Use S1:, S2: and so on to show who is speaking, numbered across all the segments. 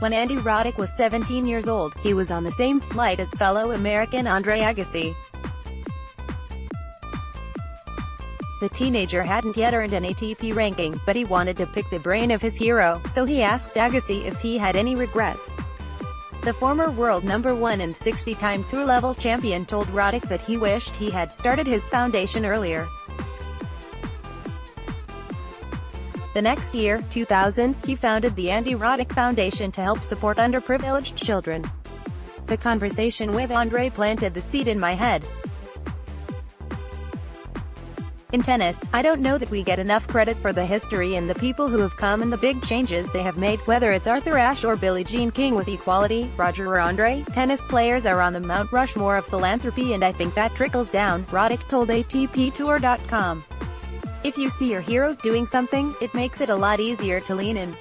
S1: When Andy Roddick was 17 years old, he was on the same flight as fellow American Andre Agassi. The teenager hadn't yet earned an ATP ranking, but he wanted to pick the brain of his hero, so he asked Agassi if he had any regrets. The former world #1 and 60-time tour-level champion told Roddick that he wished he had started his foundation earlier. The next year, 2000, he founded the Andy Roddick Foundation to help support underprivileged children. The conversation with Andre planted the seed in my head. In tennis, I don't know that we get enough credit for the history and the people who have come and the big changes they have made, whether it's Arthur Ashe or Billie Jean King with equality, Roger or Andre. Tennis players are on the Mount Rushmore of philanthropy, and I think that trickles down, Roddick told ATPTour.com. If you see your heroes doing something, it makes it a lot easier to lean in.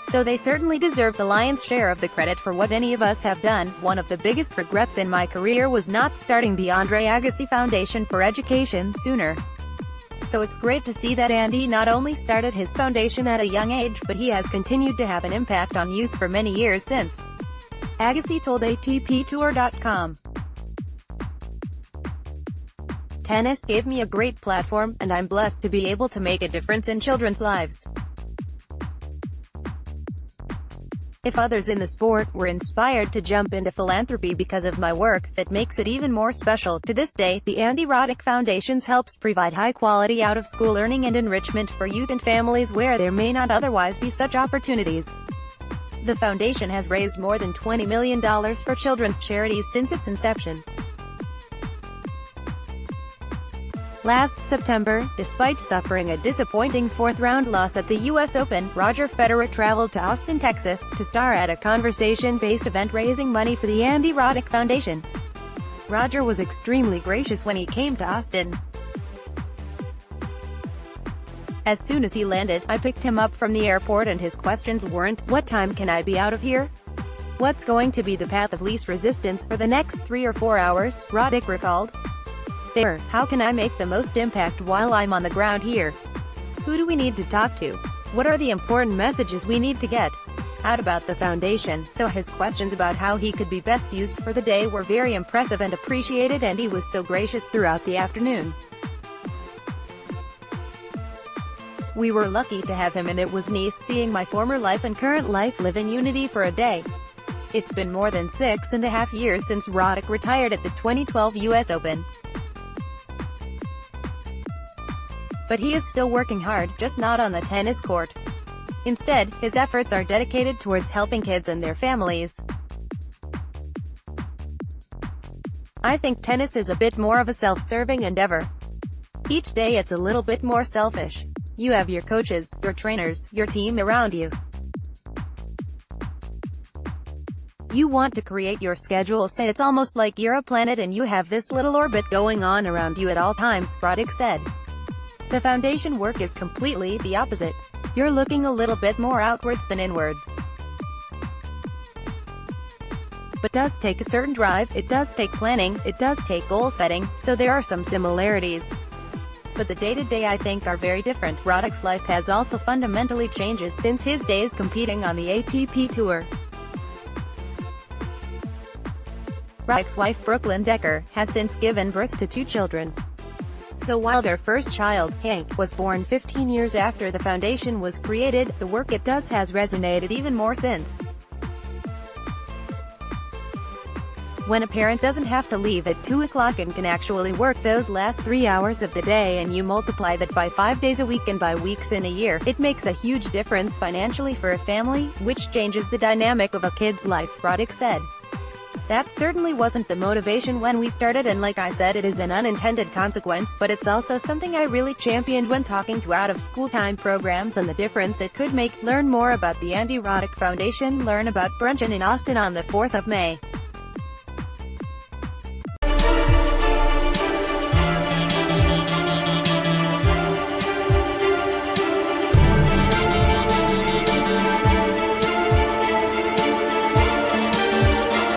S1: So they certainly deserve the lion's share of the credit for what any of us have done. One of the biggest regrets in my career was not starting the Andre Agassi Foundation for Education sooner. So it's great to see that Andy not only started his foundation at a young age, but he has continued to have an impact on youth for many years since. Agassi told ATPTour.com. Tennis gave me a great platform, and I'm blessed to be able to make a difference in children's lives. If others in the sport were inspired to jump into philanthropy because of my work, that makes it even more special. To this day, the Andy Roddick Foundation helps provide high-quality out-of-school learning and enrichment for youth and families where there may not otherwise be such opportunities. The foundation has raised more than $20 million for children's charities since its inception. Last September, despite suffering a disappointing fourth-round loss at the U.S. Open, Roger Federer traveled to Austin, Texas, to star at a conversation-based event raising money for the Andy Roddick Foundation. Roger was extremely gracious when he came to Austin. As soon as he landed, I picked him up from the airport, and his questions weren't, "What time can I be out of here? What's going to be the path of least resistance for the next 3 or 4 hours?" Roddick recalled. "They were, how can I make the most impact while I'm on the ground here? Who do we need to talk to? What are the important messages we need to get out about the foundation?" So his questions about how he could be best used for the day were very impressive and appreciated, and he was so gracious throughout the afternoon. We were lucky to have him, and it was nice seeing my former life and current life live in unity for a day. It's been more than 6.5 years since Roddick retired at the 2012 U.S. Open. But he is still working hard, just not on the tennis court. Instead, his efforts are dedicated towards helping kids and their families. I think tennis is a bit more of a self-serving endeavor. Each day it's a little bit more selfish. You have your coaches, your trainers, your team around you. You want to create your schedule so it's almost like you're a planet and you have this little orbit going on around you at all times, Roddick said. The foundation work is completely the opposite. You're looking a little bit more outwards than inwards. But it does take a certain drive, it does take planning, it does take goal setting, so there are some similarities. But the day-to-day I think are very different. Roddick's life has also fundamentally changed since his days competing on the ATP Tour. Roddick's wife Brooklyn Decker has since given birth to 2 children. So while their first child, Hank, was born 15 years after the foundation was created, the work it does has resonated even more since. When a parent doesn't have to leave at 2 o'clock and can actually work those last 3 hours of the day, and you multiply that by 5 days a week and by weeks in a year, it makes a huge difference financially for a family, which changes the dynamic of a kid's life, Roddick said. That certainly wasn't the motivation when we started, and like I said, it is an unintended consequence, but it's also something I really championed when talking to out-of-school time programs and the difference it could make. Learn more about the Andy Roddick Foundation. Learn about Bruncheon in Austin on the 4th of May.